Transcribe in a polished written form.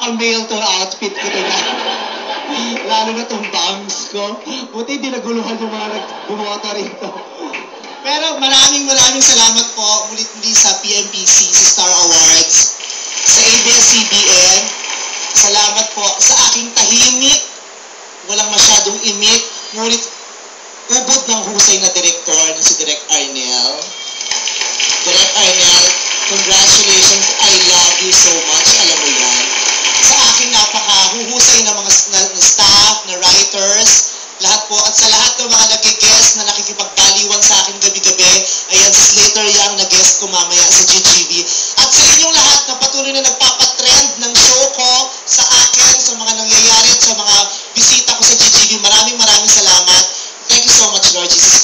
pang-mail tong outfit ko to na. Lalo na tong bangs ko. Buti hindi naguluhan yung mga bumota rito. Pero maraming salamat po muli sa PMPC, sa Star Awards, sa ABS-CBN. Salamat po sa aking tahimik, walang masyadong imik, ngunit ubod ng husay na direktor na si Direk Arnel. Direk Arnel, congratulations, I love you so much, alam mo yan. Sa aking napakahuhusay na mga staff, na writers, lahat po, at sa lahat ng mga nag-guest na nakikipagpaliwan sa akin gabi-gabi, ayan, si Slater Young na guest ko mamaya sa GGB. At sa inyong lahat na patuloy na nagpapatrend ng show ko sa akin, sa mga nangyayari at sa mga bisita ko sa GGB, maraming salamat. Thank you so much, Lord Jesus.